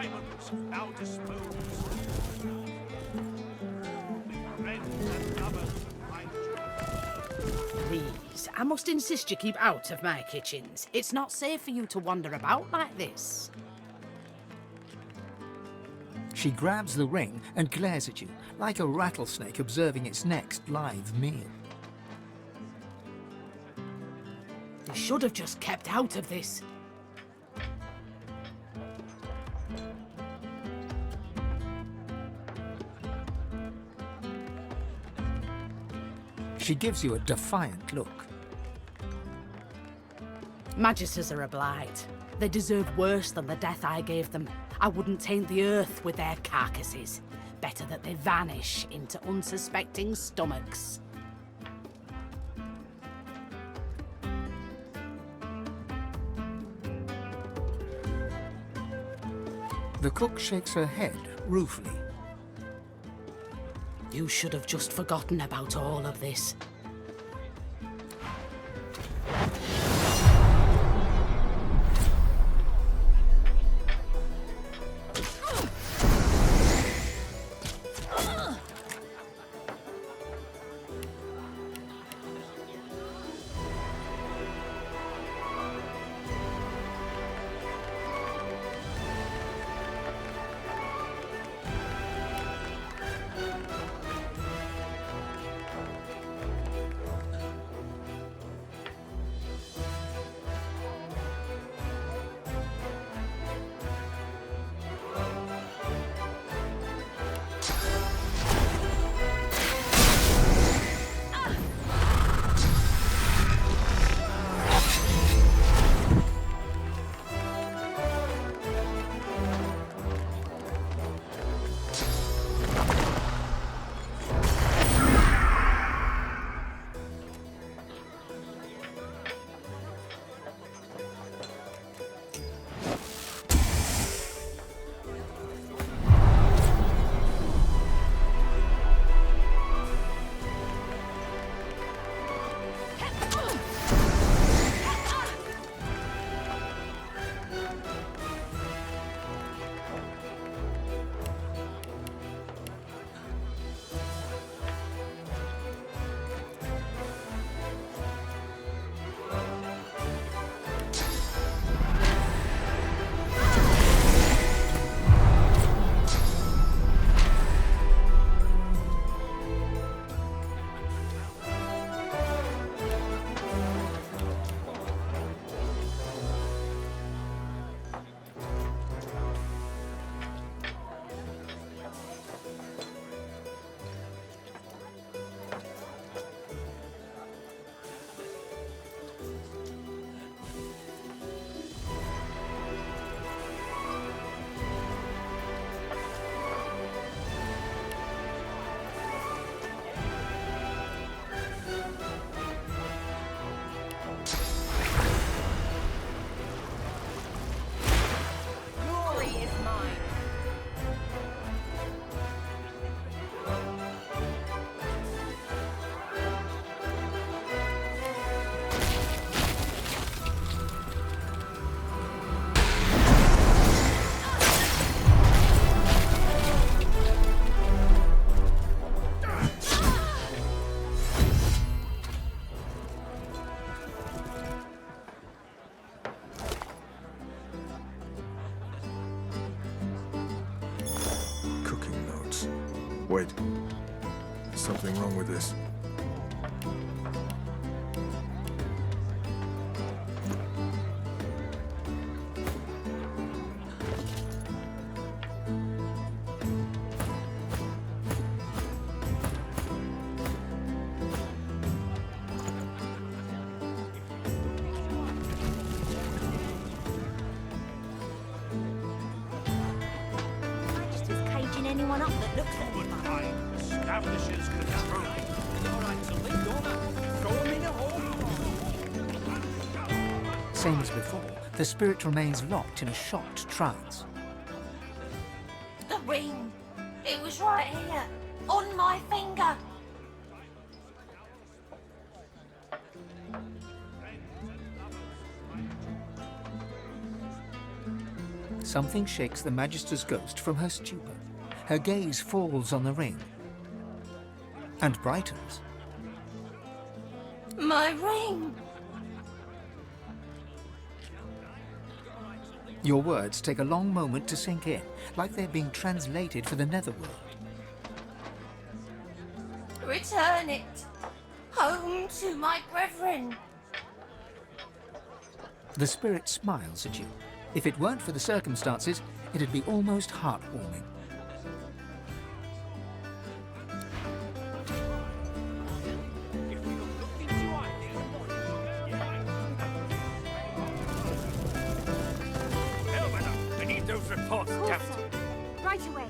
diamonds now disposed. Friends and lovers find you. Please, I must insist you keep out of my kitchens. It's not safe for you to wander about like this. She grabs the ring and glares at you, like a rattlesnake observing its next live meal. You should have just kept out of this. She gives you a defiant look. Maguses are a blight. They deserve worse than the death I gave them. I wouldn't taint the earth with their carcasses. Better that they vanish into unsuspecting stomachs. The cook shakes her head ruefully. You should have just forgotten about all of this. Wait. Something wrong with this. Just as caging anyone up that looks at me. Establishes control. Same as before, the spirit remains locked in a shocked trance. The ring! It was right here, on my finger! Something shakes the Magister's ghost from her stupor. Her gaze falls on the ring and brightens. My ring! Your words take a long moment to sink in, like they're being translated for the netherworld. Return it! Home to my brethren! The spirit smiles at you. If it weren't for the circumstances, it'd be almost heartwarming. I need those reports, Captain. Right away.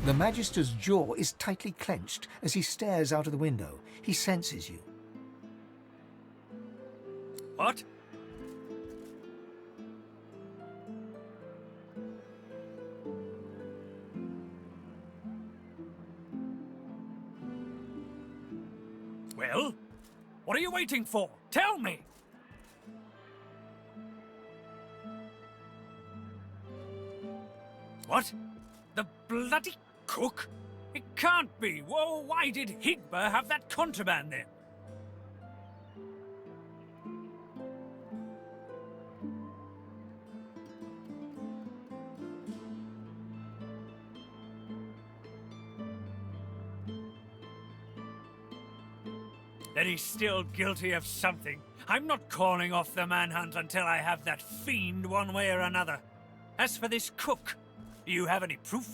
The Magister's jaw is tightly clenched as he stares out of the window. He senses you. What? Well, what are you waiting for? Tell me! What? The bloody cook? It can't be! Whoa, why did Higba have that contraband then? That he's still guilty of something. I'm not calling off the manhunt until I have that fiend one way or another. As for this cook, do you have any proof?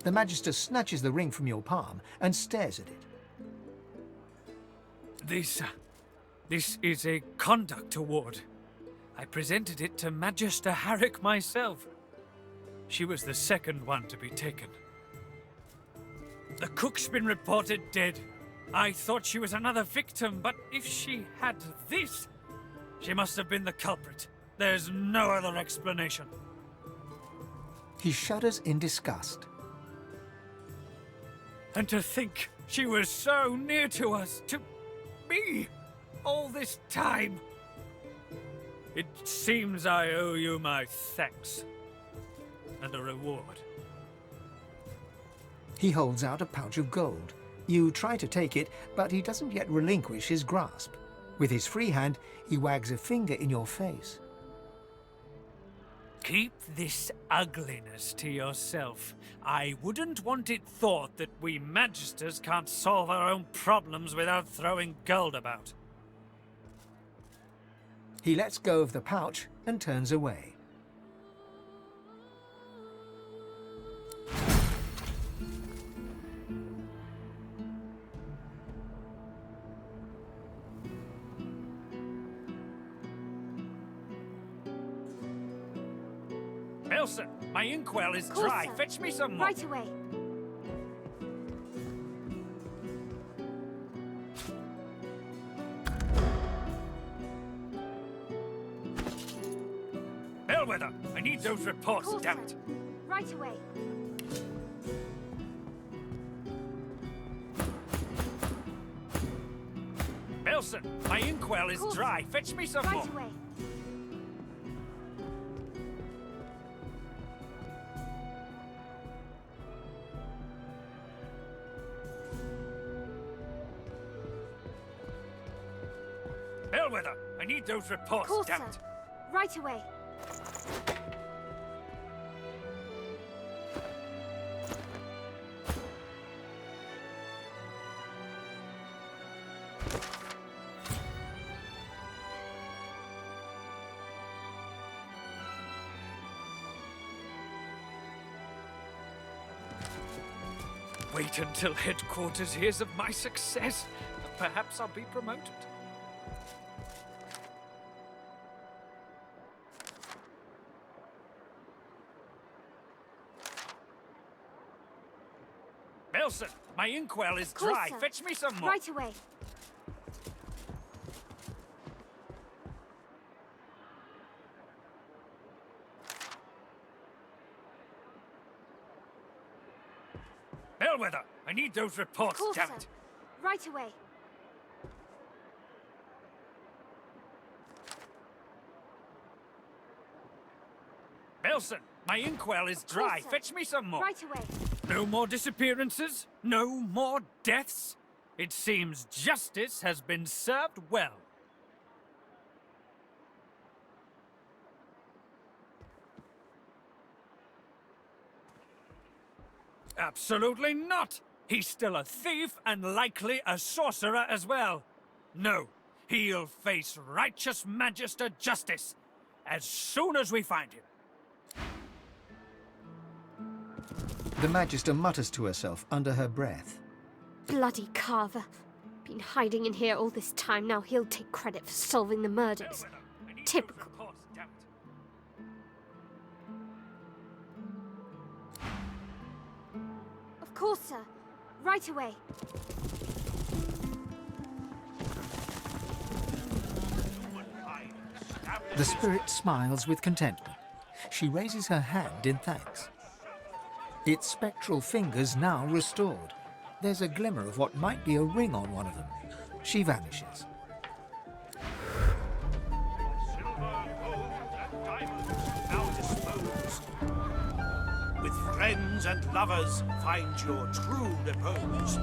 The Magister snatches the ring from your palm and stares at it. This is a conduct award. I presented it to Magister Harrick myself. She was the second one to be taken. The cook's been reported dead. I thought she was another victim, but if she had this, she must have been the culprit. There's no other explanation. He shudders in disgust. And to think she was so near to us, to me, all this time. It seems I owe you my thanks. And a reward. He holds out a pouch of gold. You try to take it, but he doesn't yet relinquish his grasp. With his free hand, he wags a finger in your face. Keep this ugliness to yourself. I wouldn't want it thought that we Magisters can't solve our own problems without throwing gold about. He lets go of the pouch and turns away. Elsa, my inkwell is Course, dry. sir. Fetch me some more. Right away. Bellwether, I need those reports, Course, damn it. sir. Right away. Belson, my inkwell is Course, dry. sir. Fetch me some Right more. away. Bellwether, I need those reports, Course, damn sir. it. Right away. Wait until headquarters hears of my success, and perhaps I'll be promoted. Belson, my inkwell is Course, dry. sir. Fetch me some more. Right away. Bellwether, I need those reports, Course, damn sir. it. Right away. Nelson, my inkwell is dry. sir. Fetch me some more. Right away. No more disappearances? No more deaths? It seems justice has been served well. Absolutely not! He's still a thief and likely a sorcerer as well. No, he'll face righteous magister justice as soon as we find him. The Magister mutters to herself under her breath. Bloody Carver. Been hiding in here all this time, now he'll take credit for solving the murders. Typical. Of course, sir. Right away. The spirit smiles with contentment. She raises her hand in thanks. Its spectral fingers now restored. There's a glimmer of what might be a ring on one of them. She vanishes. Now disposed. With friends and lovers, find your true repose.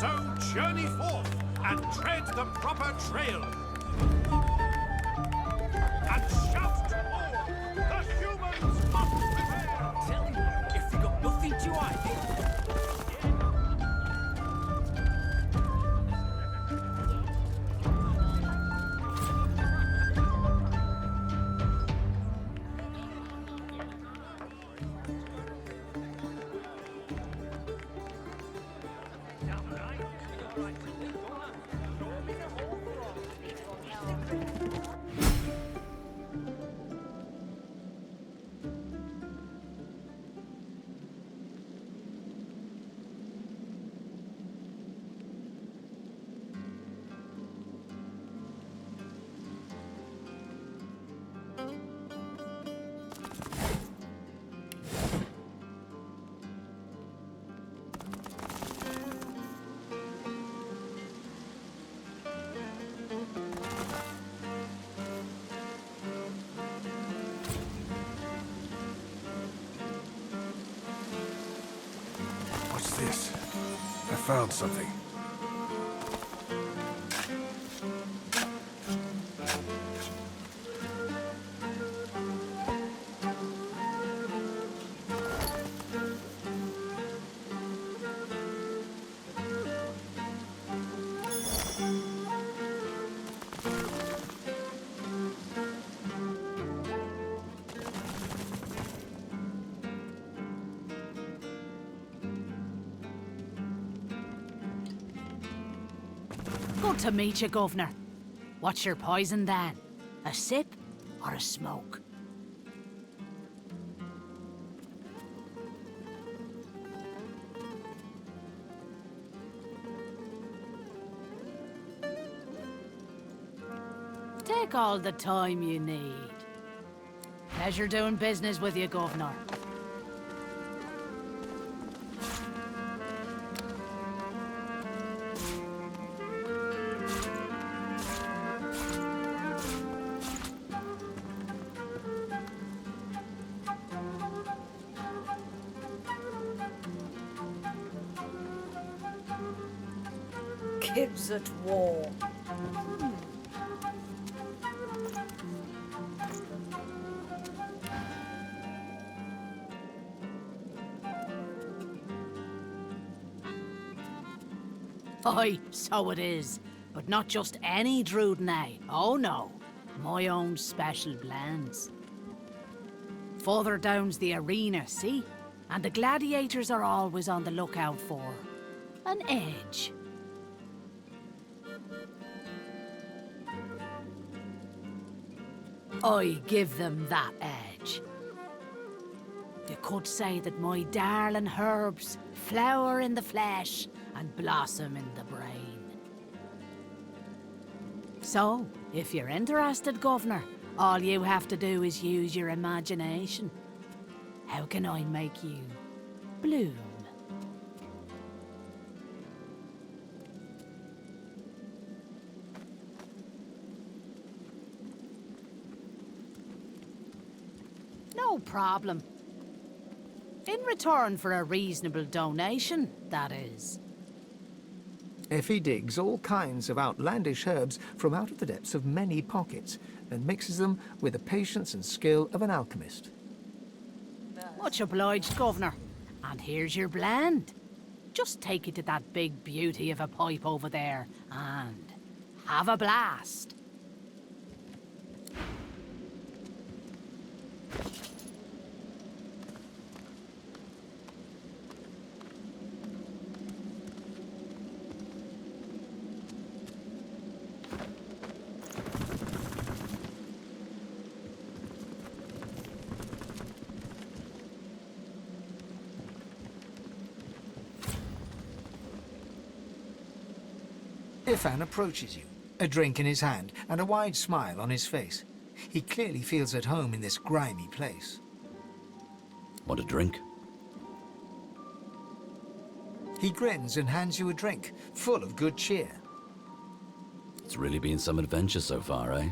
So journey forth and tread the proper trail. And shout to all, the humans must prevail. Tell you, if you got nothing to hide. What's this? I found something. Good to meet you, Governor. What's your poison, then? A sip or a smoke? Take all the time you need. Pleasure doing business with you, Governor. Kids at war. Aye, so it is. But not just any Druidnay. Oh no. My own special blends. Further down's the arena, see? And the gladiators are always on the lookout for an edge. I give them that edge. You could say that my darling herbs flower in the flesh and blossom in the brain. So, if you're interested, Governor, all you have to do is use your imagination. How can I make you bloom? No problem. In return for a reasonable donation, that is. Effie digs all kinds of outlandish herbs from out of the depths of many pockets and mixes them with the patience and skill of an alchemist. Much obliged, Governor. And here's your blend. Just take it to that big beauty of a pipe over there and have a blast. Ifan approaches you, a drink in his hand and a wide smile on his face. He clearly feels at home in this grimy place. Want a drink? He grins and hands you a drink, full of good cheer. It's really been some adventure so far, eh?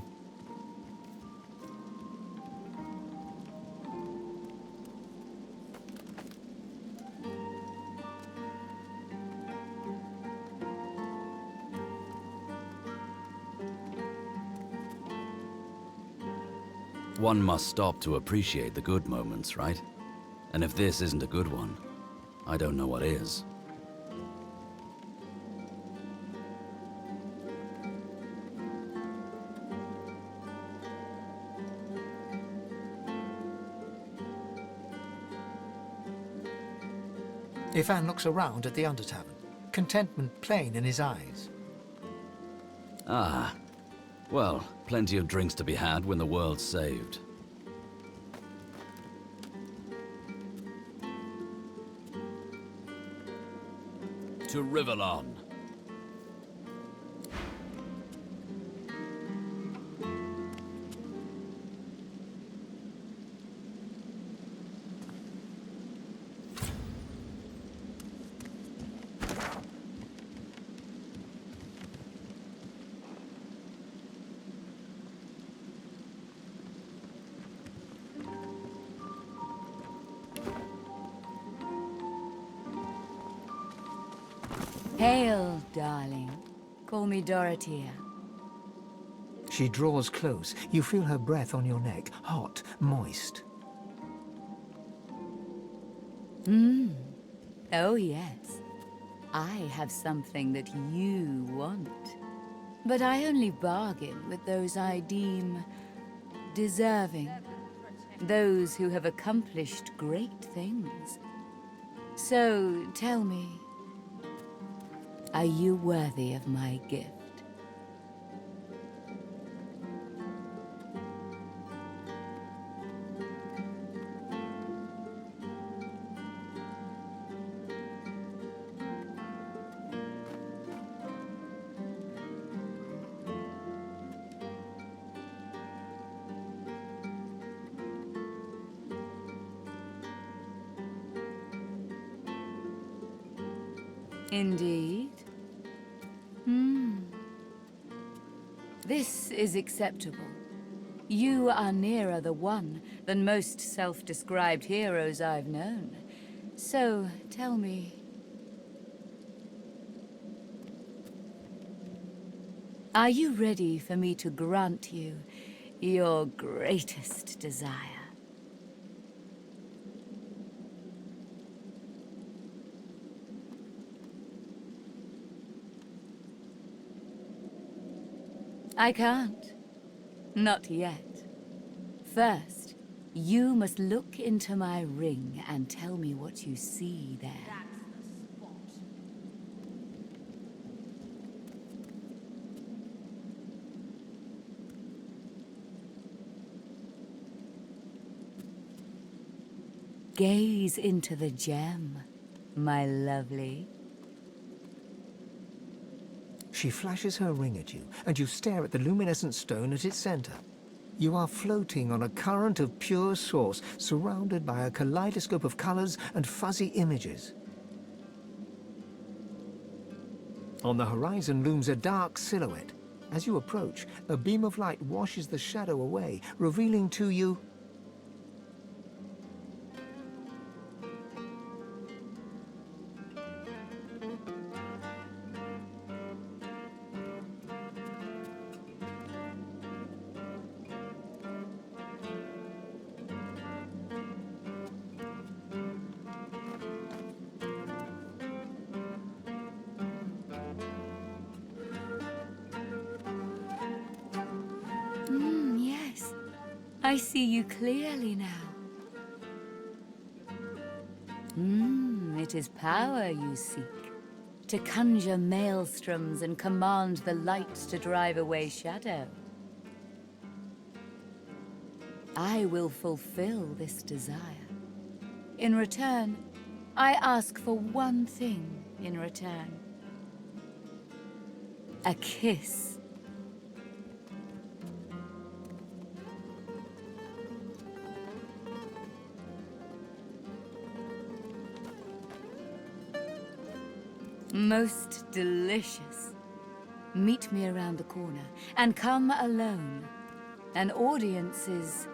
One must stop to appreciate the good moments, right? And if this isn't a good one, I don't know what is. Ifan looks around at the Undertavern, contentment plain in his eyes. Ah, well, plenty of drinks to be had when the world's saved. To Rivalon. Hail, darling. Call me Dorothea. She draws close. You feel her breath on your neck, hot, moist. Oh, yes. I have something that you want. But I only bargain with those I deem deserving. Those who have accomplished great things. So, tell me, are you worthy of my gift? Indeed. This is acceptable. You are nearer the one than most self-described heroes I've known. So, tell me, are you ready for me to grant you your greatest desire? I can't. Not yet. First, you must look into my ring and tell me what you see there. Gaze into the gem, my lovely. She flashes her ring at you, and you stare at the luminescent stone at its center. You are floating on a current of pure source, surrounded by a kaleidoscope of colors and fuzzy images. On the horizon looms a dark silhouette. As you approach, a beam of light washes the shadow away, revealing to you I see you clearly now. It is power you seek. To conjure maelstroms and command the lights to drive away shadow. I will fulfill this desire. In return, I ask for one thing in return. A kiss. Most delicious. Meet me around the corner, and come alone. An audience is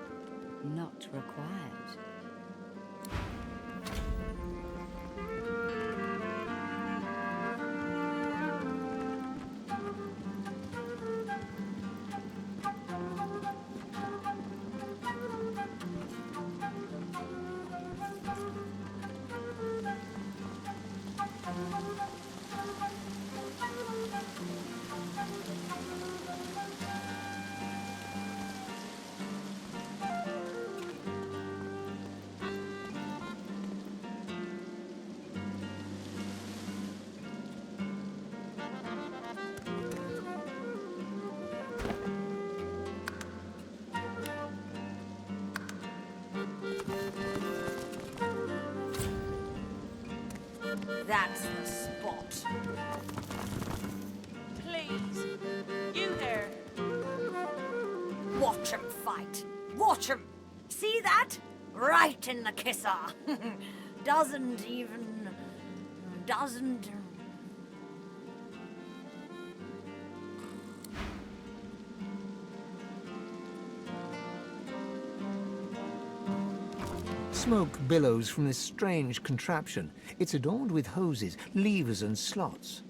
not required. That's the spot. Please, you there. Watch him fight. Watch him. See that? Right in the kisser. Doesn't. Smoke billows from this strange contraption. It's adorned with hoses, levers and slots.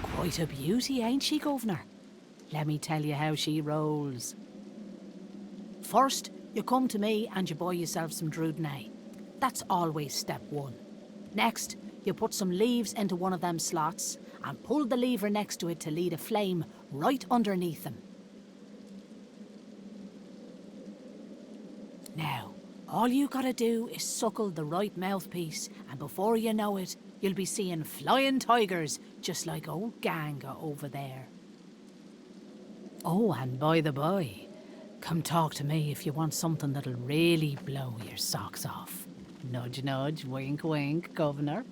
Quite a beauty, ain't she, Governor? Let me tell you how she rolls. First, you come to me and you buy yourself some Druidnay. That's always step one. Next, you put some leaves into one of them slots and pull the lever next to it to lead a flame right underneath them. Now, all you gotta do is suckle the right mouthpiece, and before you know it, you'll be seeing flying tigers just like old Ganga over there. Oh, and by the by, come talk to me if you want something that'll really blow your socks off. Nudge, nudge, wink, wink, Governor.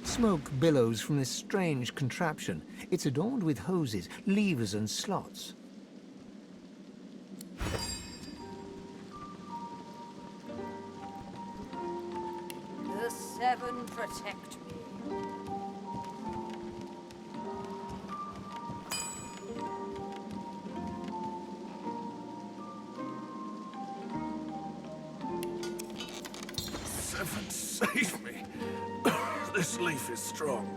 Smoke billows from this strange contraption. It's adorned with hoses, levers and slots. The Seven protect me. Seven, save me. This leaf is strong.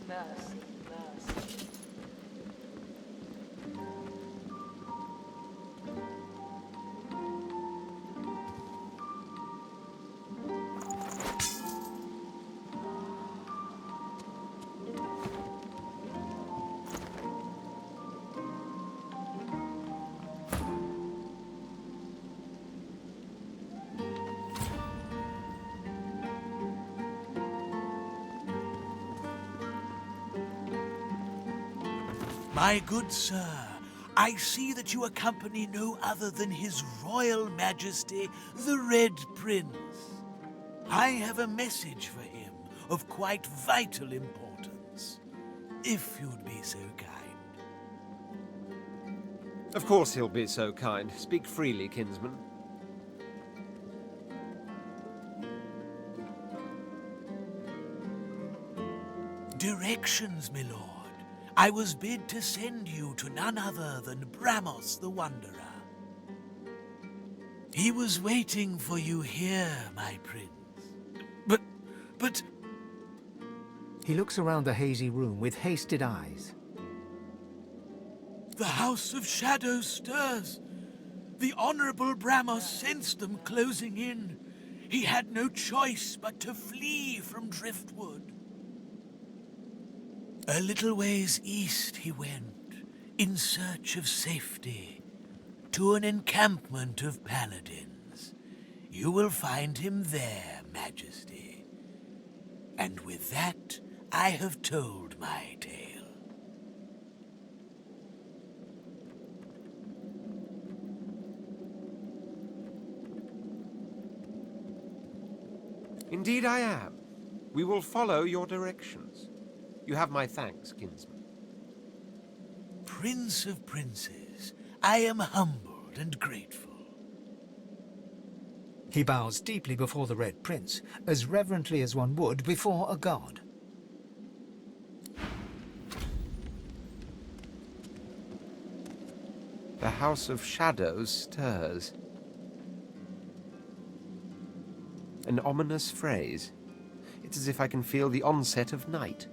Mercy, mercy. My good sir, I see that you accompany no other than His Royal Majesty, the Red Prince. I have a message for him of quite vital importance, if you'd be so kind. Of course he'll be so kind. Speak freely, kinsman. Directions, my lord. I was bid to send you to none other than Bramos the Wanderer. He was waiting for you here, my prince. But... He looks around the hazy room with hasted eyes. The House of Shadows stirs. The Honorable Bramos sensed them closing in. He had no choice but to flee from Driftwood. A little ways east he went, in search of safety, to an encampment of paladins. You will find him there, Majesty. And with that, I have told my tale. Indeed I am. We will follow your directions. You have my thanks, kinsman. Prince of Princes, I am humbled and grateful. He bows deeply before the Red Prince, as reverently as one would before a god. The House of Shadows stirs. An ominous phrase. It's as if I can feel the onset of night.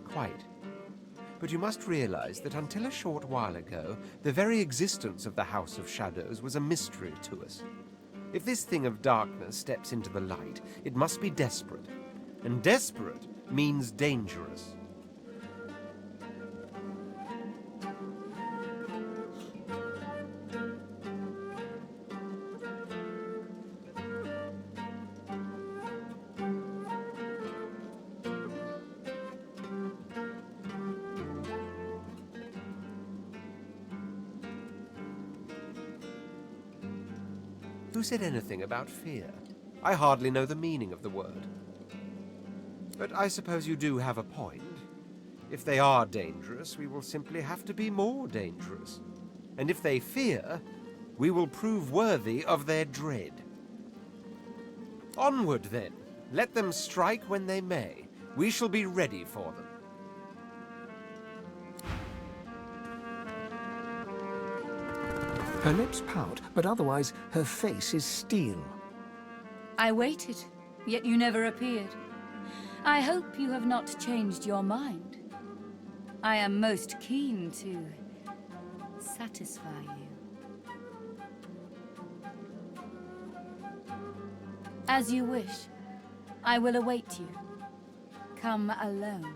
Quite. But you must realize that until a short while ago, the very existence of the House of Shadows was a mystery to us. If this thing of darkness steps into the light, it must be desperate. And desperate means dangerous. Who said anything about fear? I hardly know the meaning of the word. But I suppose you do have a point. If they are dangerous, we will simply have to be more dangerous. And if they fear, we will prove worthy of their dread. Onward, then. Let them strike when they may. We shall be ready for them. Her lips pout, but otherwise her face is steel. I waited, yet you never appeared. I hope you have not changed your mind. I am most keen to satisfy you. As you wish. I will await you. Come alone.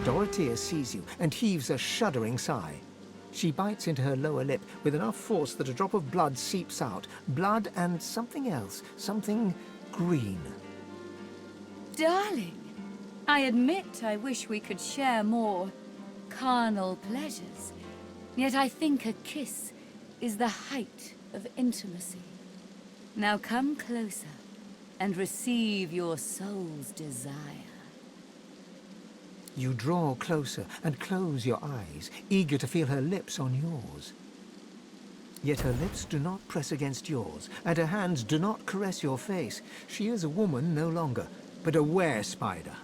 Dorothea sees you and heaves a shuddering sigh. She bites into her lower lip with enough force that a drop of blood seeps out. Blood and something else. Something green. Darling, I admit I wish we could share more carnal pleasures. Yet I think a kiss is the height of intimacy. Now come closer and receive your soul's desire. You draw closer and close your eyes, eager to feel her lips on yours. Yet her lips do not press against yours, and her hands do not caress your face. She is a woman no longer, but a were-spider.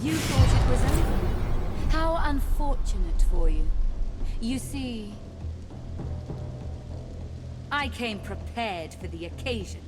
You thought it was over. How unfortunate for you. You see, I came prepared for the occasion.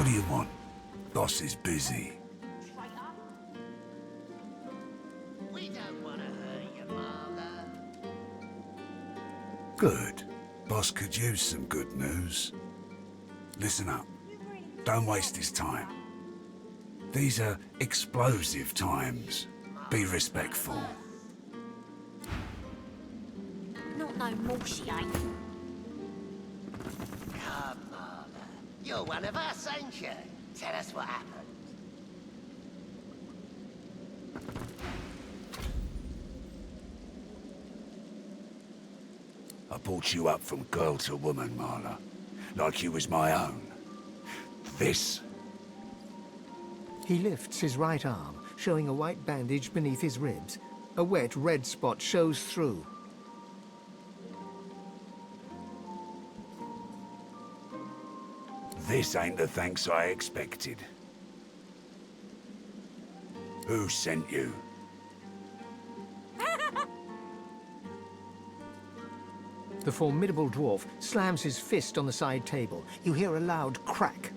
do you want? Boss is busy. We don't want to hurt you, Marla. Good. Boss could use some good news. Listen up. Don't waste his time. These are explosive times. Be respectful. Not no more, she ain't. Come, Marla. You're one of us, ain't you? Tell us what happened. I brought you up from girl to woman, Marla. Like you was my own. This. He lifts his right arm, showing a white bandage beneath his ribs. A wet red spot shows through. This ain't the thanks I expected. Who sent you? The formidable dwarf slams his fist on the side table. You hear a loud crack.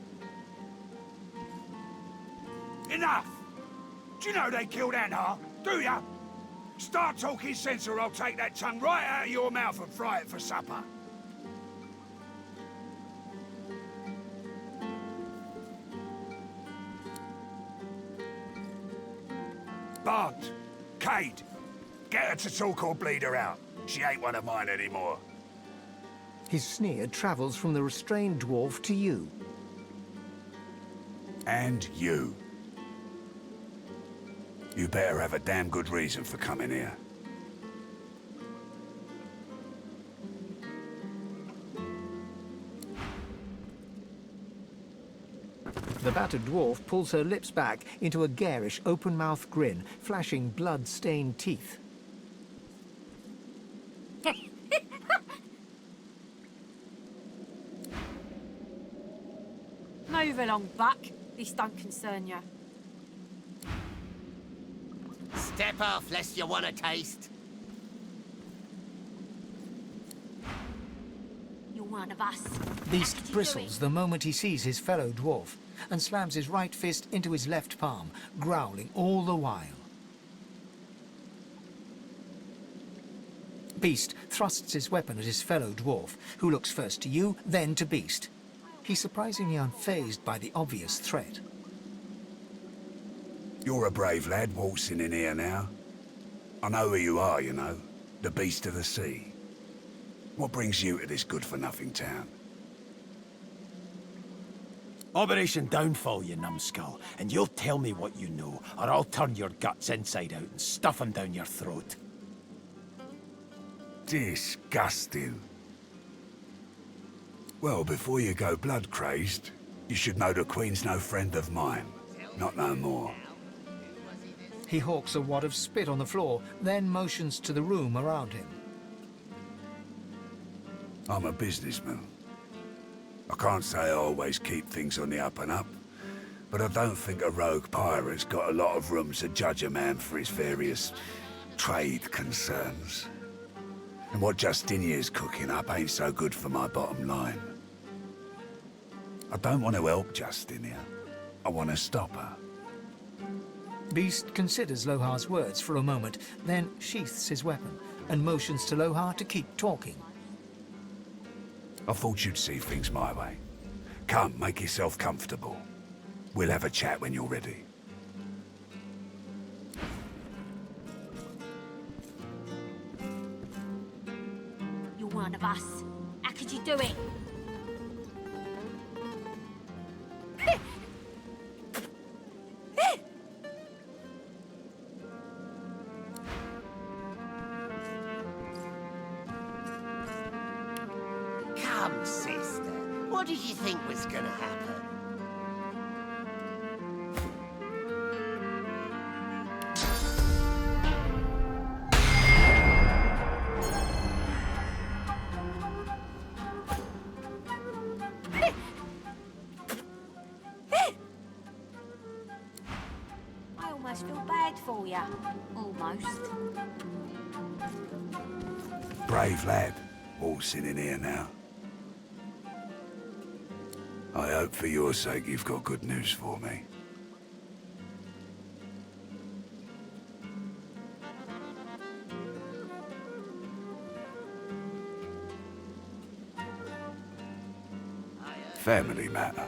Enough! Do you know they killed Anna? Do ya? Start talking sense or I'll take that tongue right out of your mouth and fry it for supper. Bart, Cade, get her to talk or bleed her out. She ain't one of mine anymore. His sneer travels from the restrained dwarf to you. And you. You better have a damn good reason for coming here. The battered dwarf pulls her lips back into a garish, open-mouthed grin, flashing blood-stained teeth. Move along, Buck. This don't concern you. Step off, lest you want a taste. You're one of us. Beast bristles the moment he sees his fellow dwarf, and slams his right fist into his left palm, growling all the while. Beast thrusts his weapon at his fellow dwarf, who looks first to you, then to Beast. He's surprisingly unfazed by the obvious threat. You're a brave lad waltzing in here now. I know who you are, you know. The Beast of the Sea. What brings you to this good-for-nothing town? Operation Downfall, you numbskull, and you'll tell me what you know, or I'll turn your guts inside out and stuff them down your throat. Disgusting. Well, before you go blood-crazed, you should know the Queen's no friend of mine. Not no more. He hawks a wad of spit on the floor, then motions to the room around him. I'm a businessman. I can't say I always keep things on the up and up, but I don't think a rogue pirate's got a lot of room to judge a man for his various trade concerns. And what Justinia's cooking up ain't so good for my bottom line. I don't want to help Justinia. I want to stop her. Beast considers Lohar's words for a moment, then sheaths his weapon and motions to Lohar to keep talking. I thought you'd see things my way. Come, make yourself comfortable. We'll have a chat when you're ready. You're one of us. How could you do it? Come, sister. What did you think was gonna happen? I almost feel bad for you. Almost. Brave lad, waltzing in here now. I hope for your sake you've got good news for me. Family matter.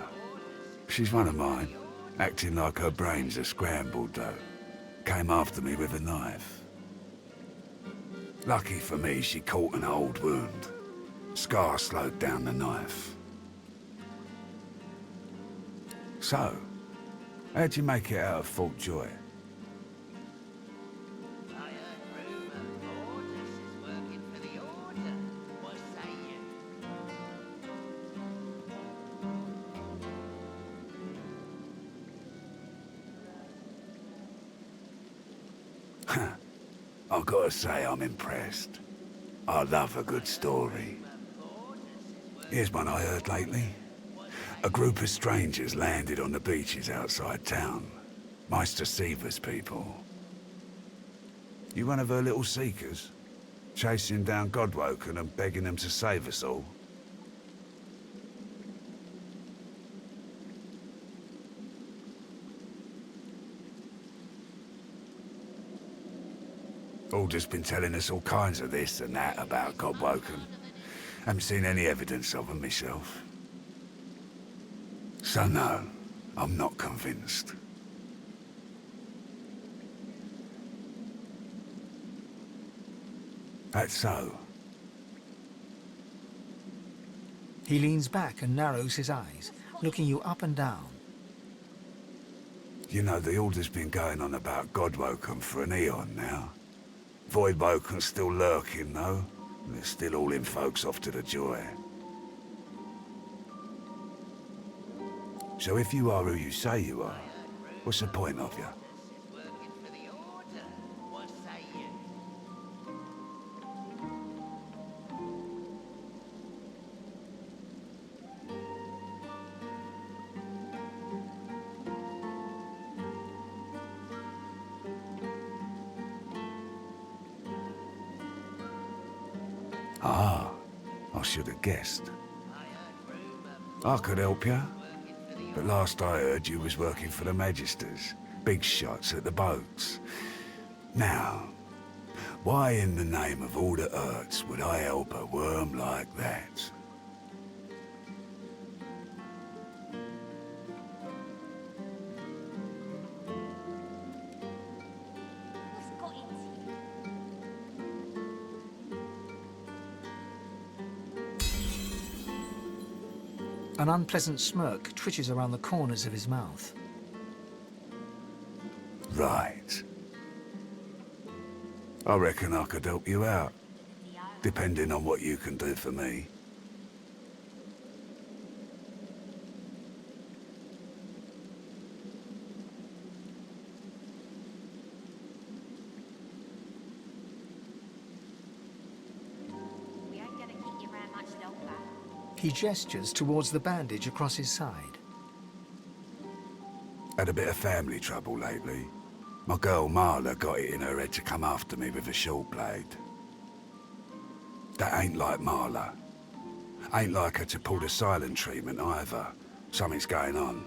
She's one of mine, acting like her brains are scrambled though. Came after me with a knife. Lucky for me, she caught an old wound. Scar slowed down the knife. So, how'd you make it out of Fort Joy? I've got to say I'm impressed. I love a good story. Here's one I heard lately. A group of strangers landed on the beaches outside town. Meister Seaver's people. You one of her little seekers? Chasing down Godwoken and begging them to save us all? Alder's been telling us all kinds of this and that about Godwoken. Haven't seen any evidence of them myself. So no, I'm not convinced. That's so. He leans back and narrows his eyes, looking you up and down. You know, the Order's been going on about Godwoken for an eon now. Voidwoken's still lurking, though. They're still hauling folks off to the Joy. So if you are who you say you are, what's the point of you? Ah, I should have guessed. I could help you, but last I heard you was working for the Magisters, big shots at the boats. Now, why in the name of all the hurts would I help a worm like that? An unpleasant smirk twitches around the corners of his mouth. Right. I reckon I could help you out, depending on what you can do for me. He gestures towards the bandage across his side. Had a bit of family trouble lately. My girl Marla got it in her head to come after me with a short blade. That ain't like Marla. Ain't like her to pull the silent treatment either. Something's going on.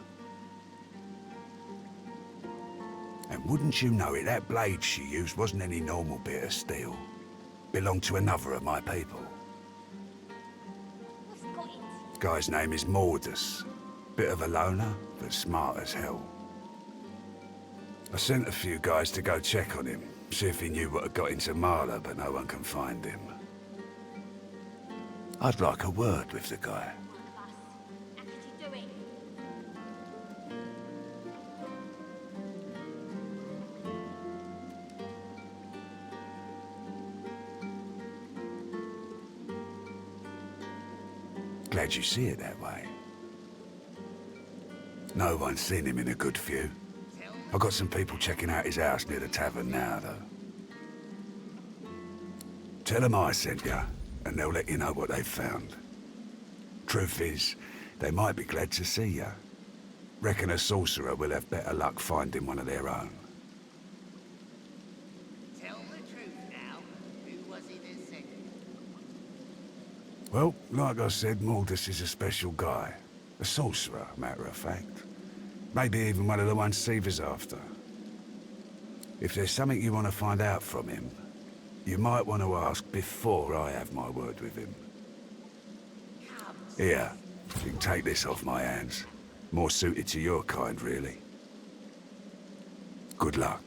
And wouldn't you know it, that blade she used wasn't any normal bit of steel. Belonged to another of my people. Guy's name is Magus. Bit of a loner, but smart as hell. I sent a few guys to go check on him, see if he knew what had got into Marla, but no one can find him. I'd like a word with the guy. Glad you see it that way. No one's seen him in a good few. I've got some people checking out his house near the tavern now, though. Tell them I sent you, and they'll let you know what they've found. Truth is, they might be glad to see you. Reckon a sorcerer will have better luck finding one of their own. Tell the truth now. Who was it that sent you? Well, like I said, Magus is a special guy. A sorcerer, matter of fact. Maybe even one of the ones Seaver's after. If there's something you want to find out from him, you might want to ask before I have my word with him. Here, you can take this off my hands. More suited to your kind, really. Good luck.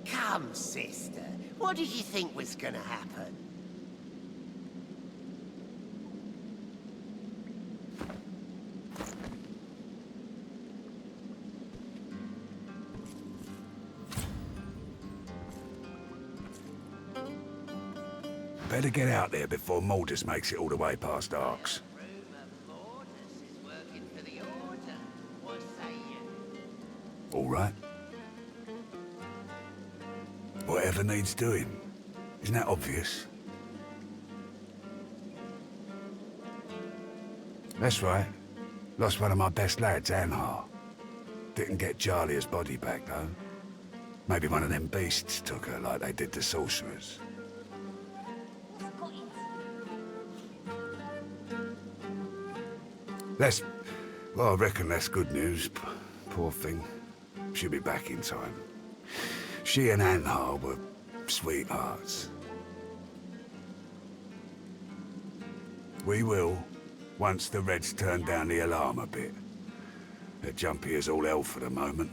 Come, sister. What did you think was gonna happen? Better get out there before Magus makes it all the way past Arcs. All right. Whatever needs doing. Isn't that obvious? That's right. Lost one of my best lads, Anhar. Didn't get Dahlia's body back, though. Maybe one of them beasts took her like they did the sorcerers. Well, I reckon that's good news. Poor thing. She'll be back in time. She and Anhar were sweethearts. We will, once the Reds turn down the alarm a bit. They're jumpy as all hell for the moment.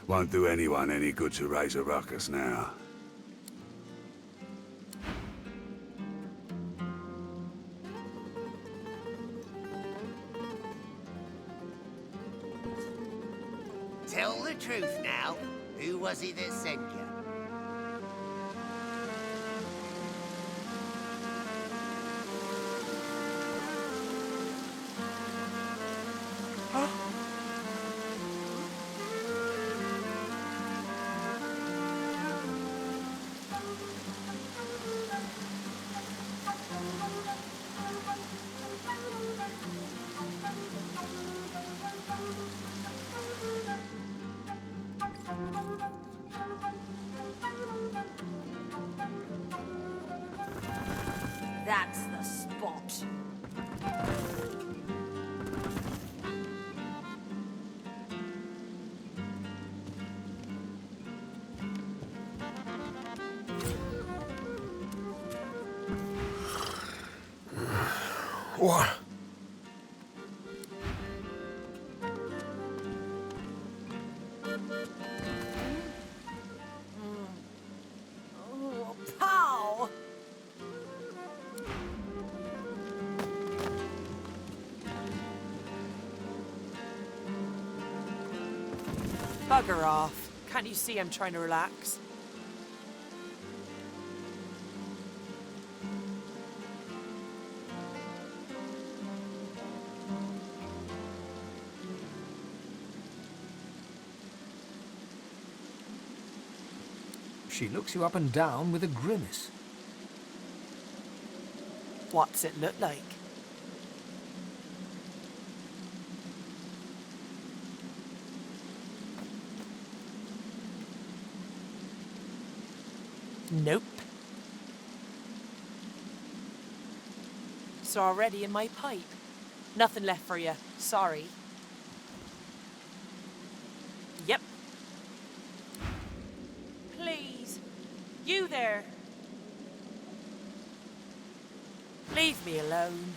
Won't do anyone any good to raise a ruckus now. Tell the truth now. Who was it that sent you? That's the spot. What? Oh, pow! Bugger off. Can't you see I'm trying to relax? She looks you up and down with a grimace. What's it look like? Nope. It's already in my pipe. Nothing left for you. Sorry. Yep. Please. You there. Leave me alone.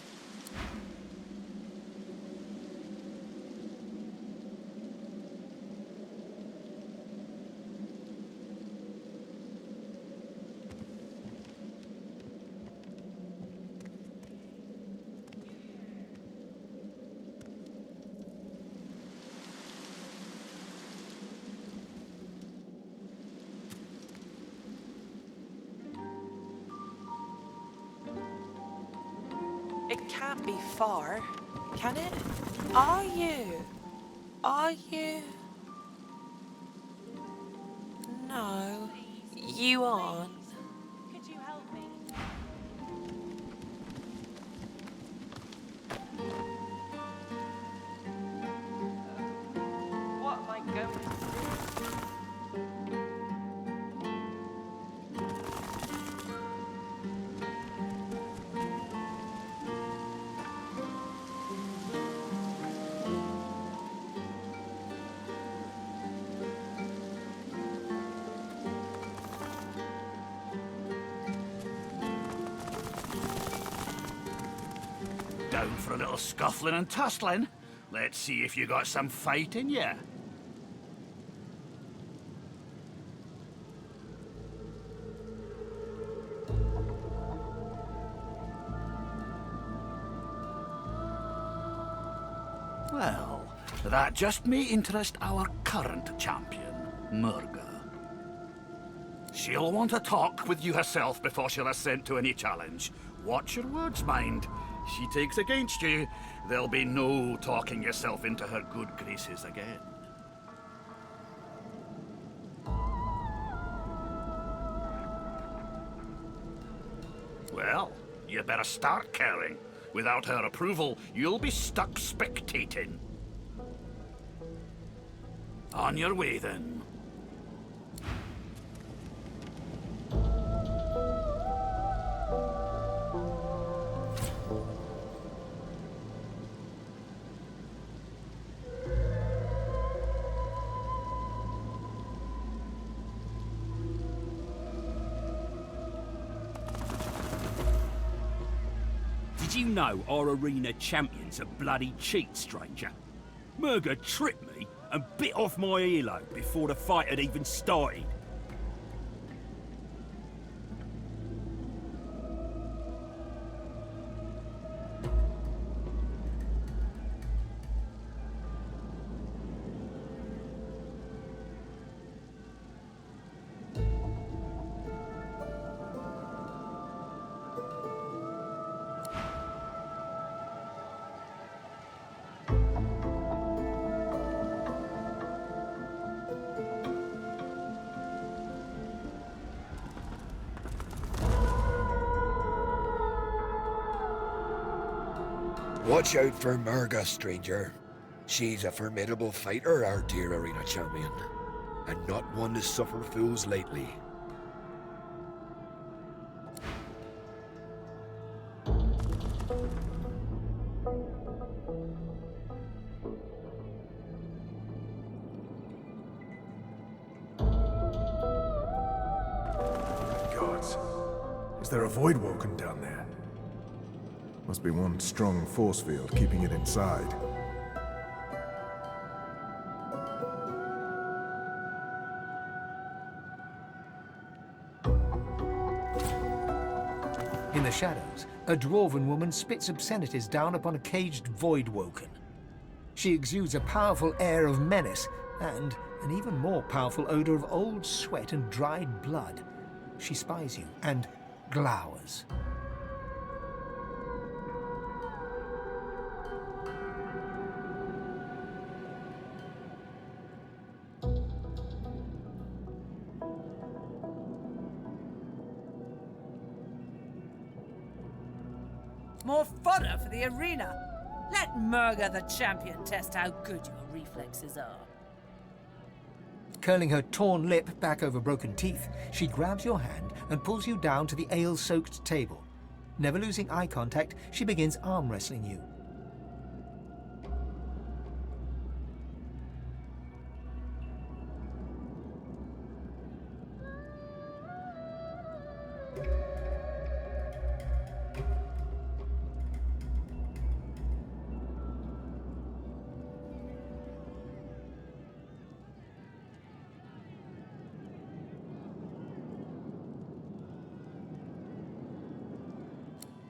It can't be far, can it? Are you? Are you? No, you aren't. Could you help me? What am I going to do? for a little scuffling and tussling? Let's see if you got some fight in ya. Well, that just may interest our current champion, Murga. She'll want to talk with you herself before she'll assent to any challenge. Watch your words, mind. She takes against you, there'll be no talking yourself into her good graces again. Well, you better start caring. Without her approval, you'll be stuck spectating. On your way, then. Did you know our arena champion's a bloody cheat, stranger? Murga tripped me and bit off my earlobe before the fight had even started. Watch out for Murga, stranger. She's a formidable fighter, our dear arena champion, and not one to suffer fools lately. Gods. Is there a void woken down there? Must be one strong force field keeping it inside. In the shadows, a dwarven woman spits obscenities down upon a caged void woken. She exudes a powerful air of menace and an even more powerful odor of old sweat and dried blood. She spies you and glowers. More fodder for the arena. Let Murga the champion test how good your reflexes are. Curling her torn lip back over broken teeth, she grabs your hand and pulls you down to the ale-soaked table. Never losing eye contact, she begins arm wrestling you.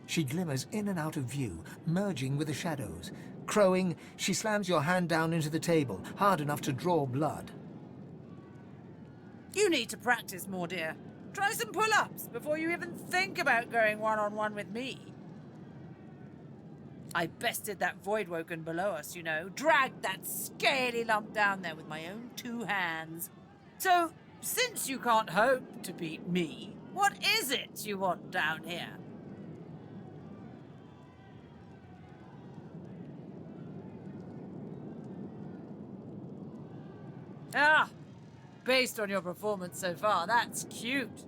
She glimmers in and out of view, merging with the shadows. Crowing, she slams your hand down into the table, hard enough to draw blood. You need to practice more, dear. Try some pull-ups before you even think about going one-on-one with me. I bested that void woken below us, you know. Dragged that scaly lump down there with my own 2 hands. So, since you can't hope to beat me, what is it you want down here? Ah, based on your performance so far, that's cute.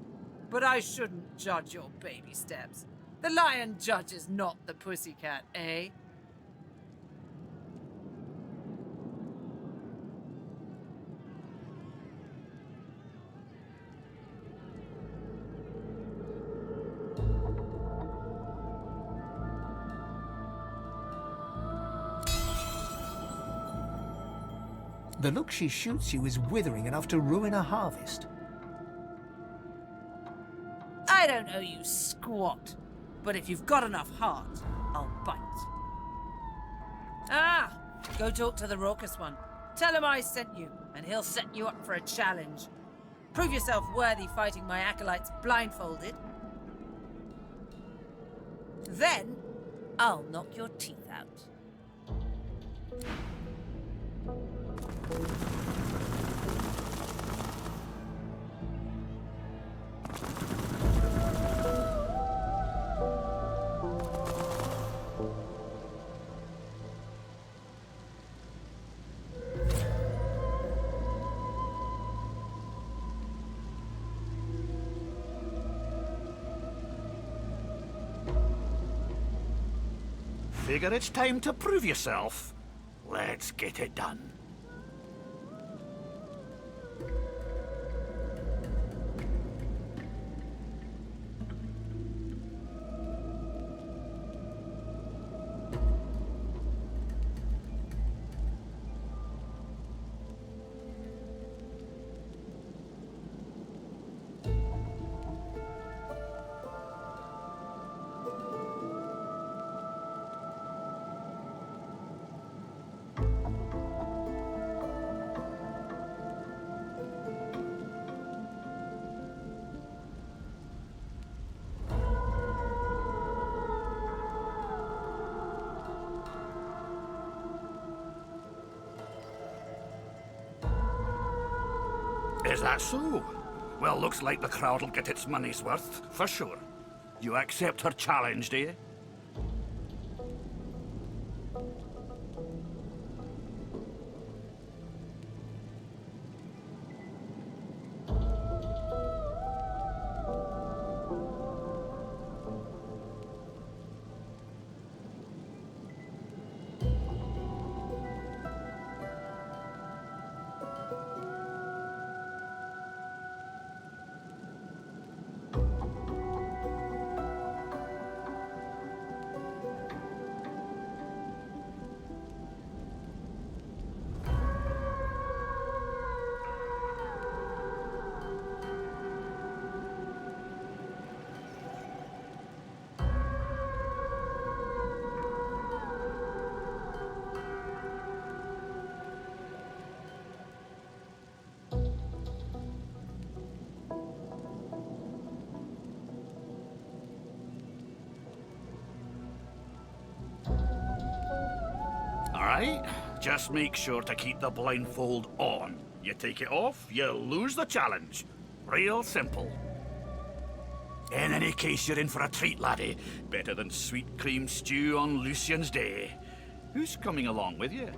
But I shouldn't judge your baby steps. The lion judges not the pussycat, eh? The look she shoots you is withering enough to ruin a harvest. I don't owe you squat, but if you've got enough heart, I'll bite. Ah, go talk to the raucous one. Tell him I sent you, and he'll set you up for a challenge. Prove yourself worthy fighting my acolytes blindfolded. Then, I'll knock your teeth out. Figure it's time to prove yourself. Let's get it done. Is that so? Well, looks like the crowd'll get its money's worth, for sure. You accept her challenge, do you? Alright, just make sure to keep the blindfold on. You take it off, you lose the challenge. Real simple. In any case, you're in for a treat, laddie. Better than sweet cream stew on Lucian's Day. Who's coming along with you?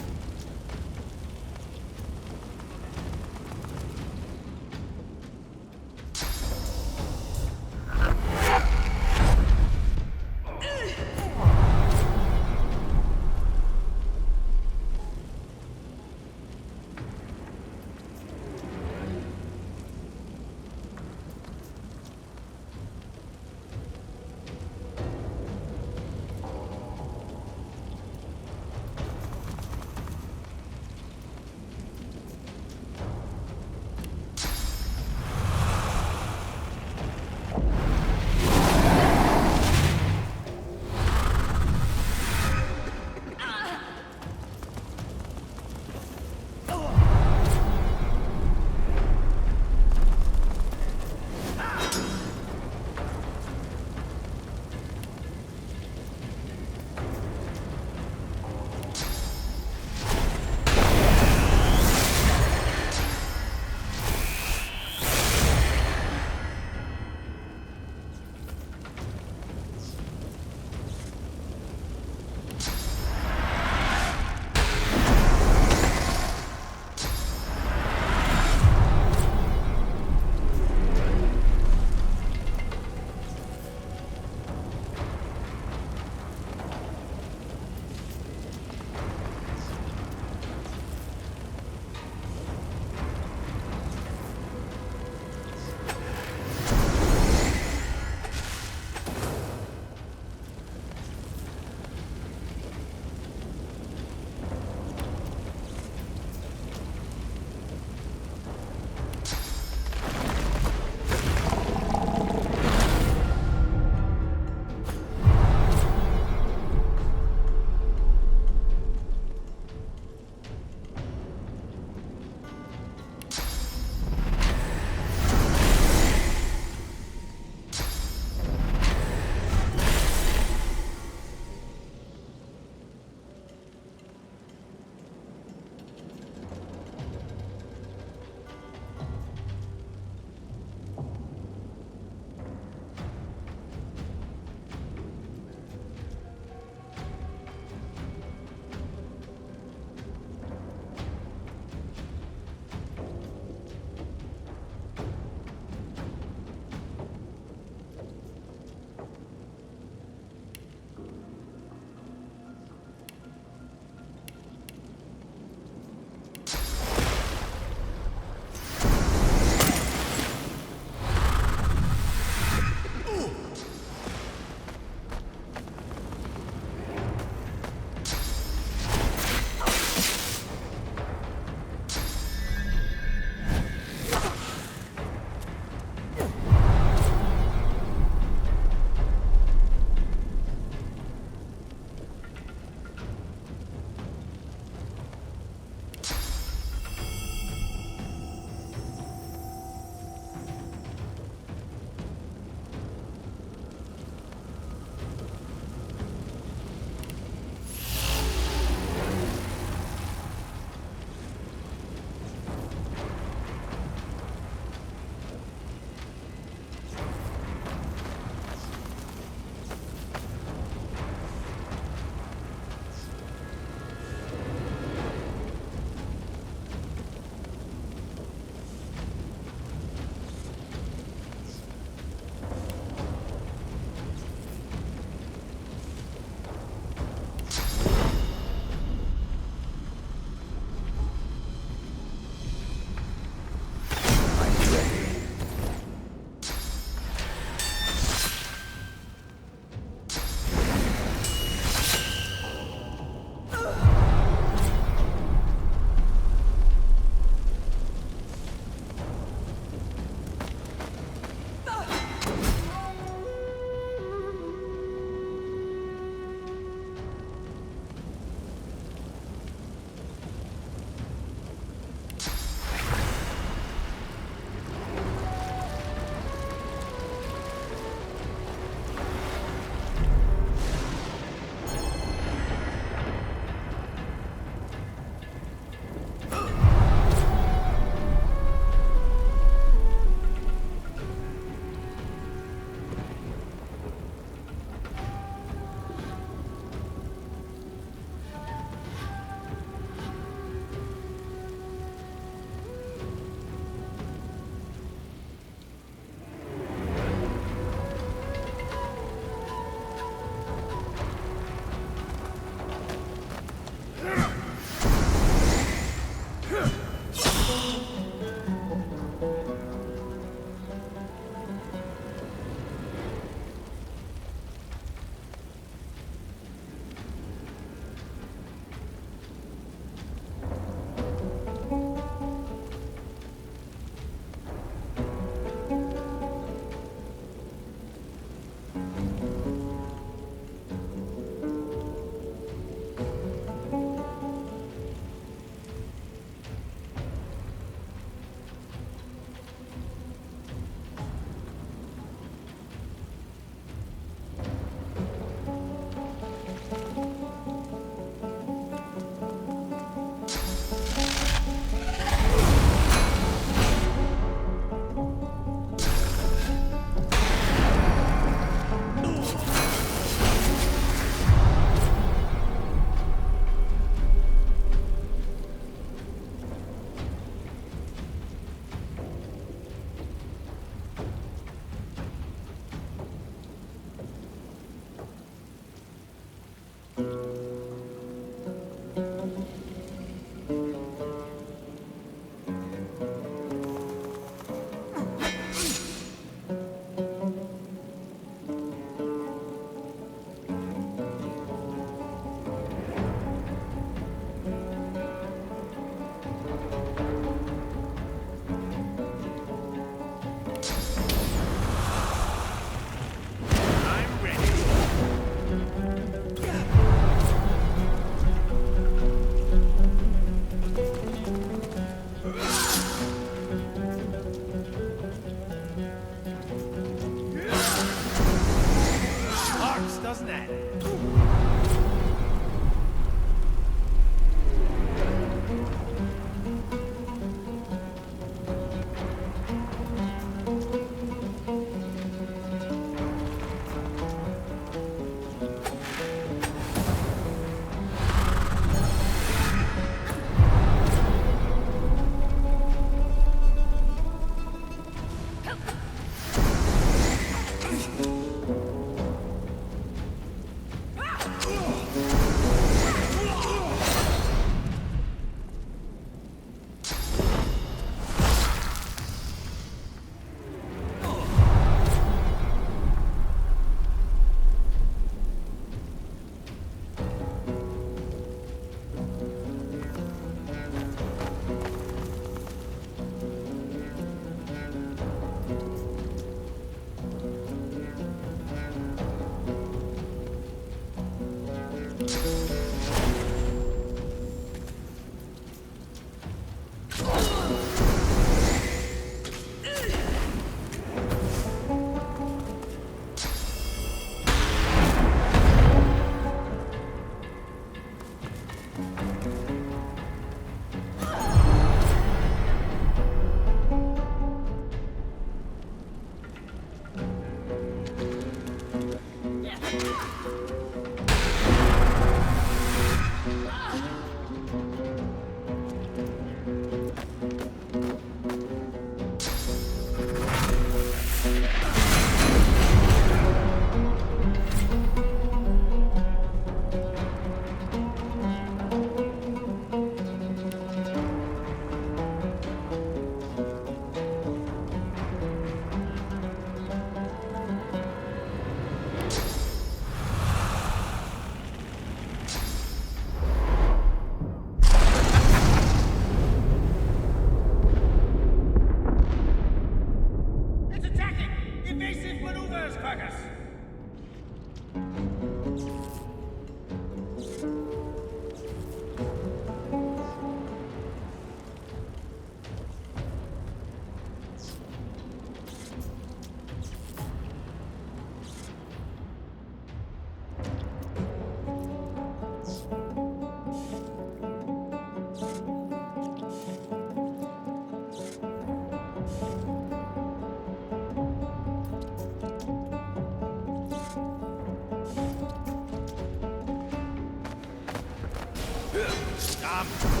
up!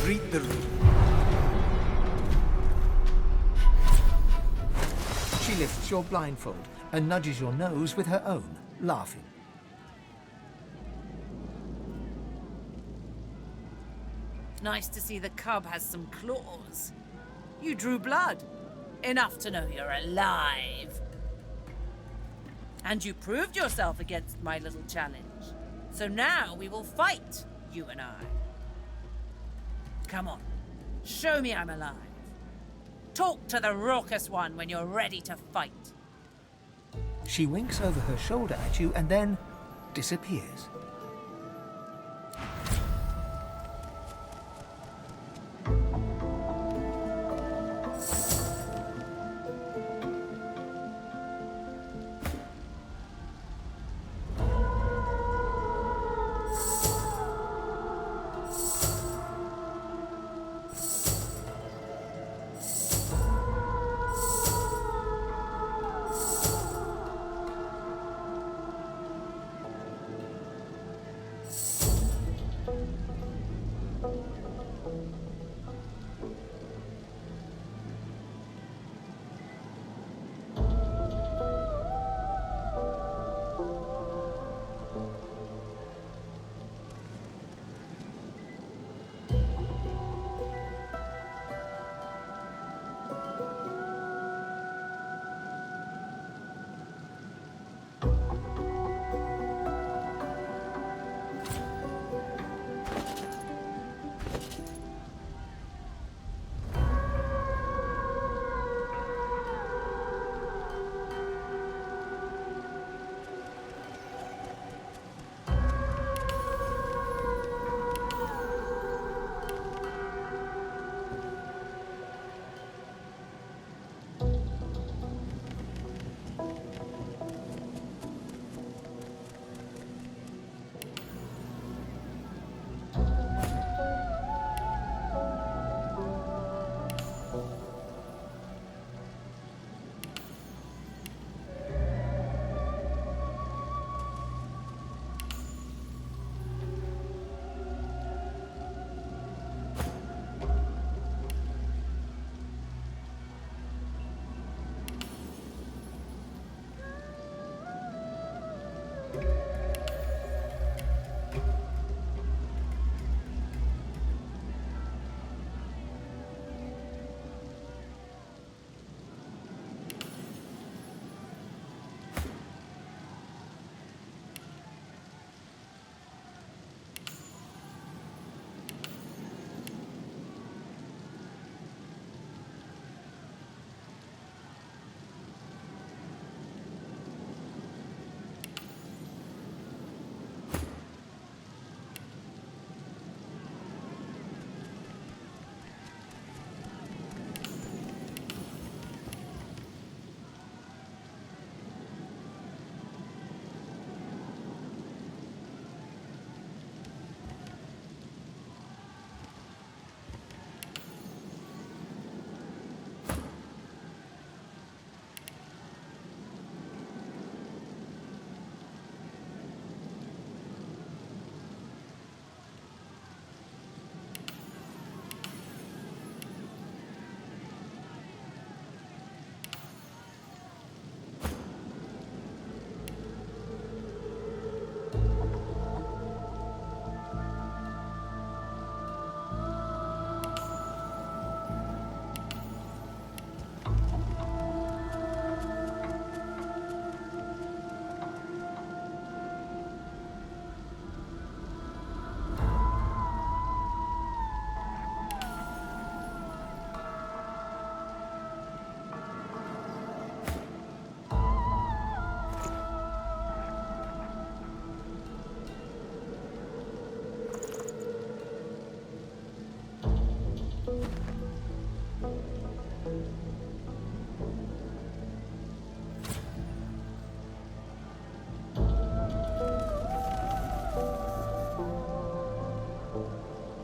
Greet the room. She lifts your blindfold and nudges your nose with her own, laughing. Nice to see the cub has some claws. You drew blood. Enough to know you're alive. And you proved yourself against my little challenge. So now we will fight, you and I. Come on, show me I'm alive. Talk to the raucous one when you're ready to fight. She winks over her shoulder at you and then disappears.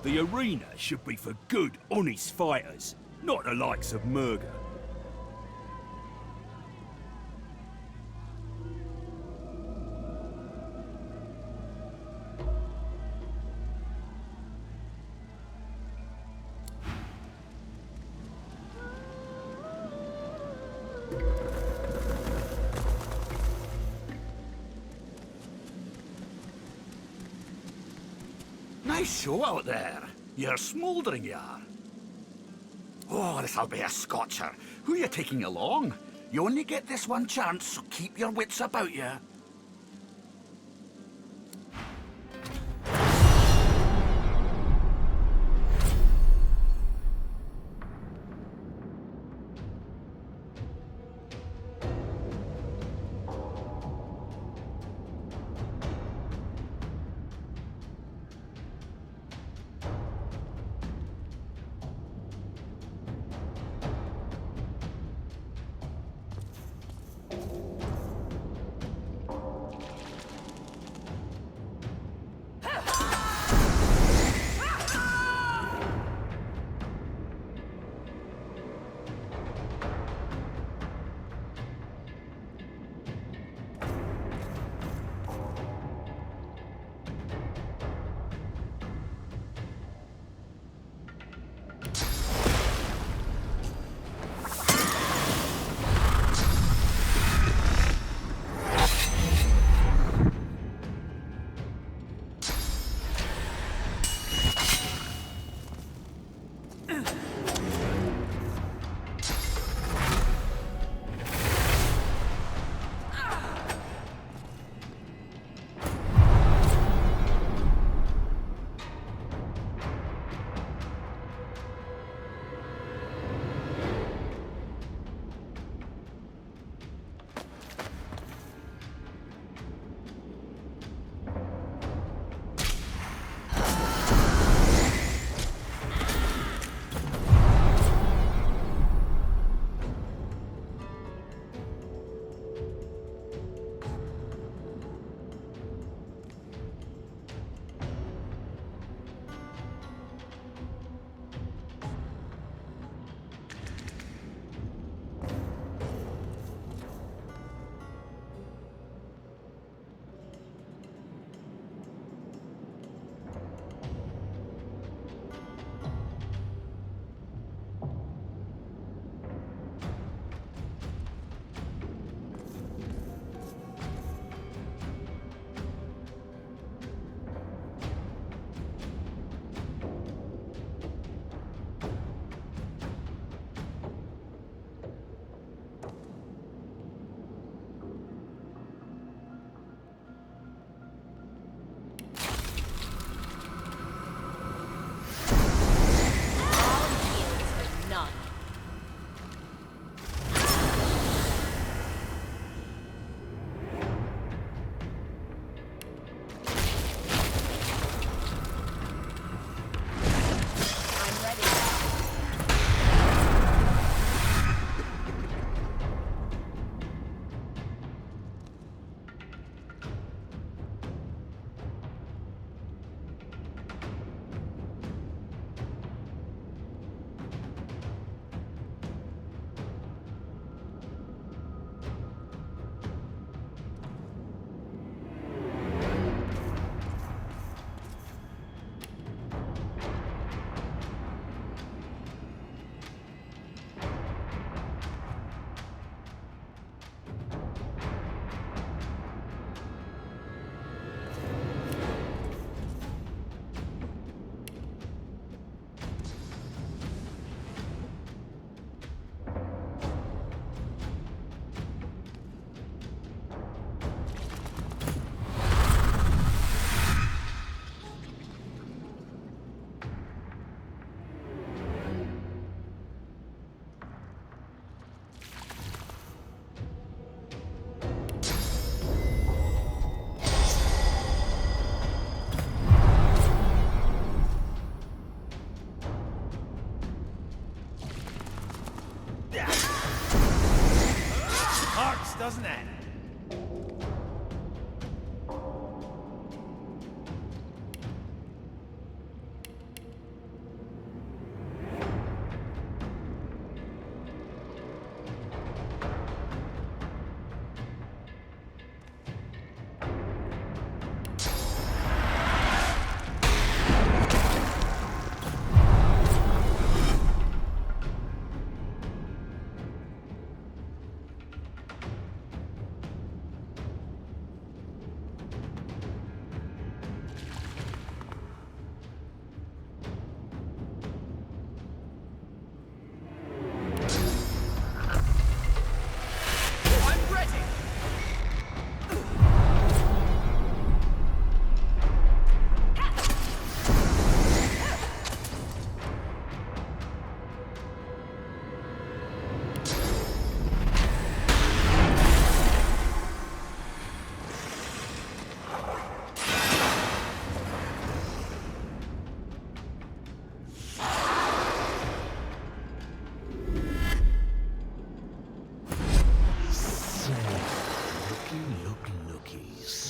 The arena should be for good, honest fighters, not the likes of Murga. Nice show out there. You're smouldering, you are. Oh, this'll be a scotcher. Who you taking along? You only get this one chance, so keep your wits about you.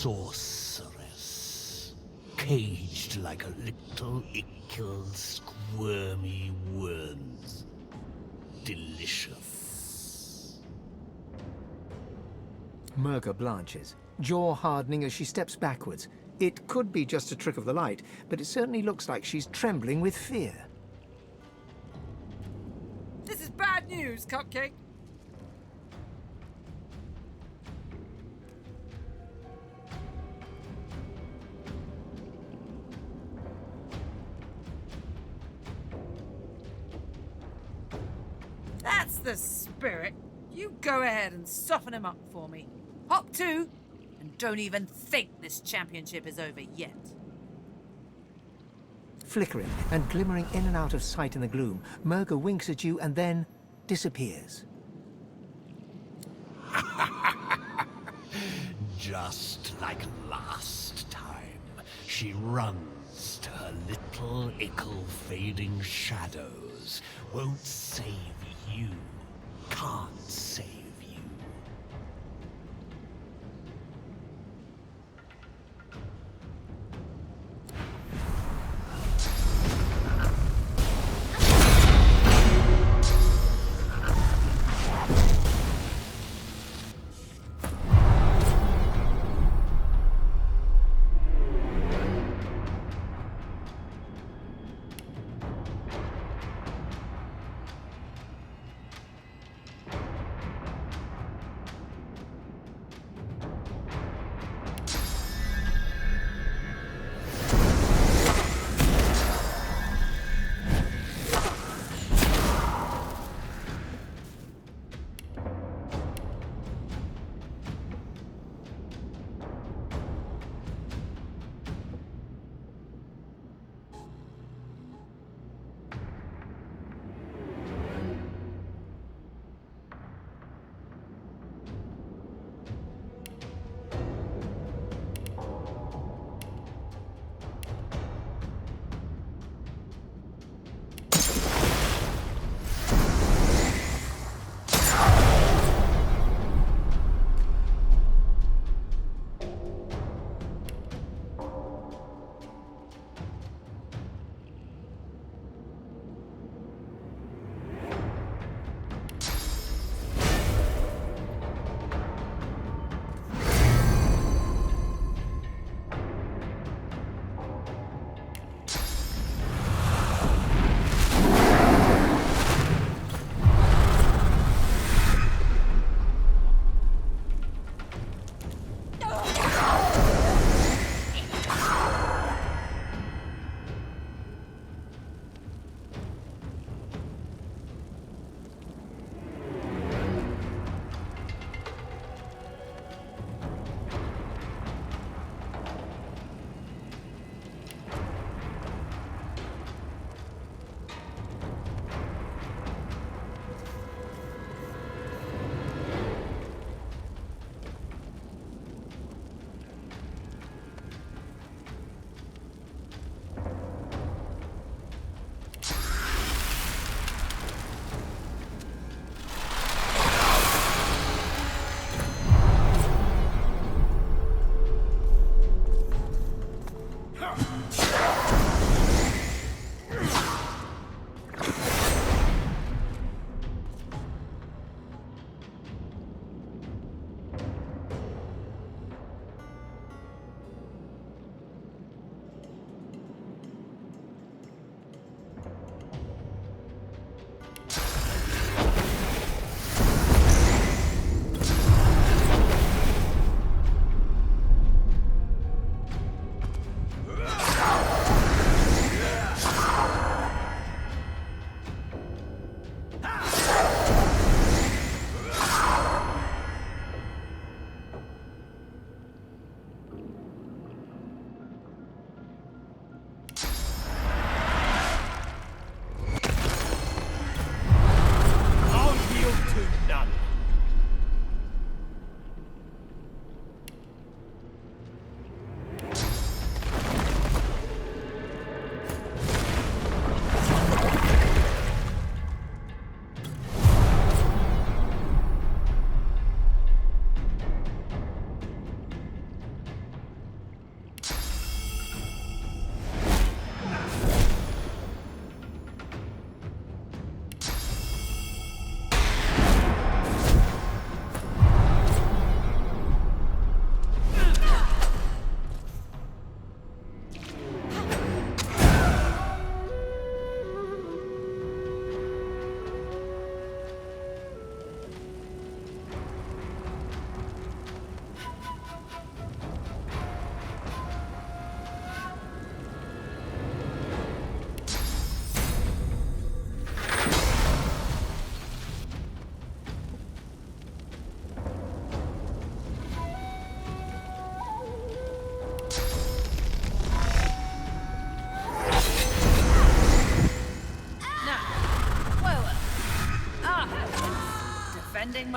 sorceress, caged like a little ickle squirmy worm. Delicious. Murga blanches, jaw hardening as she steps backwards. It could be just a trick of the light, but it certainly looks like she's trembling with fear. This is bad news, Cupcake. That's the spirit. You go ahead and soften him up for me. Hop 2, and don't even think this championship is over yet. Flickering and glimmering in and out of sight in the gloom, Murga winks at you and then disappears. Just like last time, she runs to her little ickle fading shadows. Won't save you. Can't save you.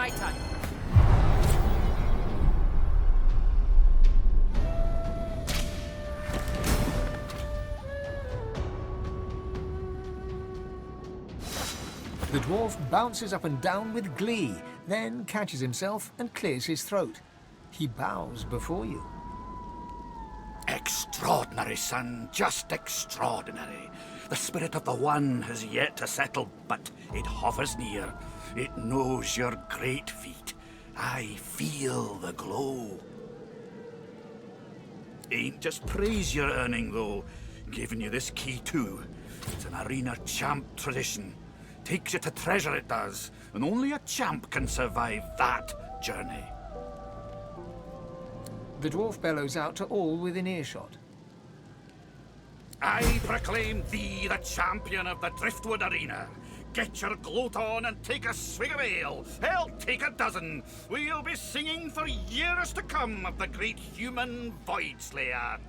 my time. The dwarf bounces up and down with glee, then catches himself and clears his throat. He bows before you. Extraordinary, son, just extraordinary. The spirit of the One has yet to settle, but it hovers near. It knows your great feat. I feel the glow. Ain't just praise you're earning, though. Giving you this key, too. It's an arena champ tradition. Takes you to treasure, it does. And only a champ can survive that journey. The dwarf bellows out to all within earshot. I proclaim thee the champion of the Driftwood Arena. Get your gloat on and take a swig of ale. Hell, take a dozen. We'll be singing for years to come of the great human Void Slayer.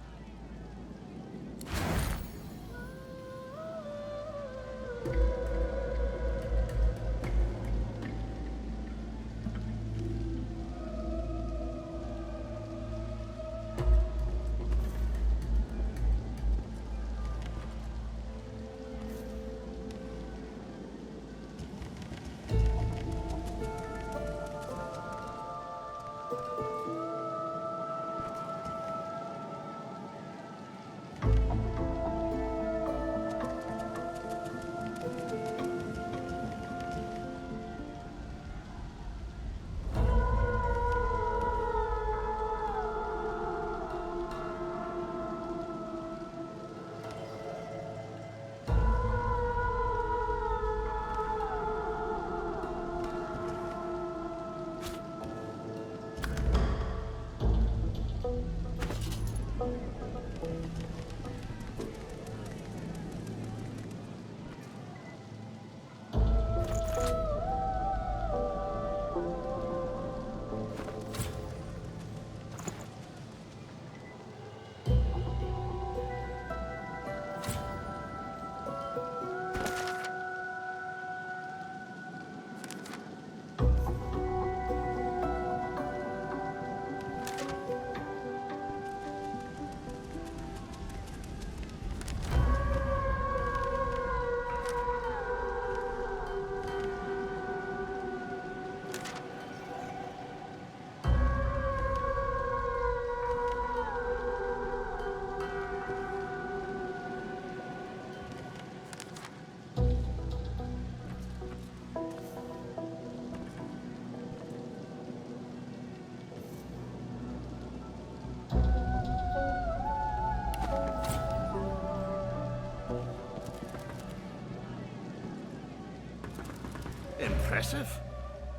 Impressive.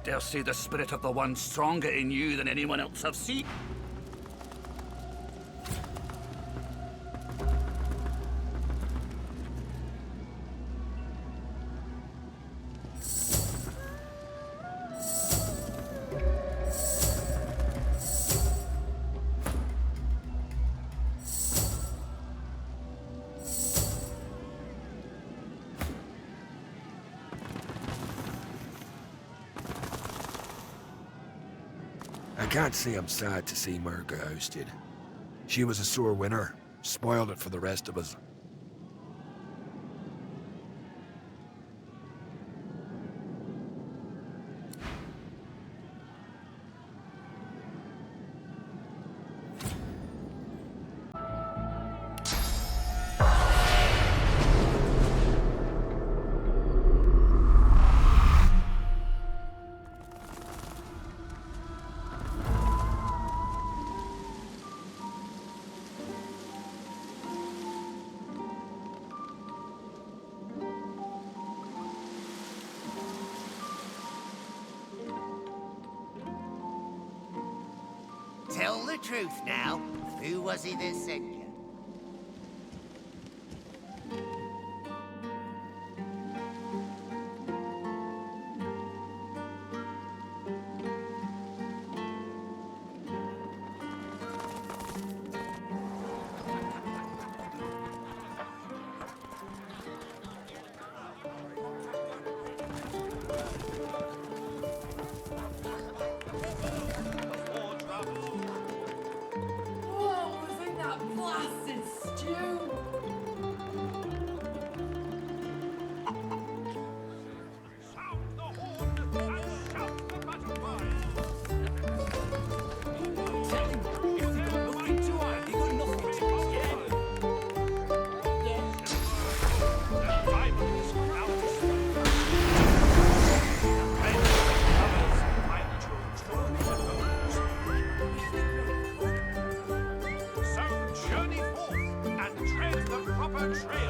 Dare say the spirit of the One stronger in you than anyone else I've seen. I can't say I'm sad to see Merca ousted. She was a sore winner, spoiled it for the rest of us. Tell the truth now. Who was he that sent you? blasted stew! So journey forth and tread the proper trail.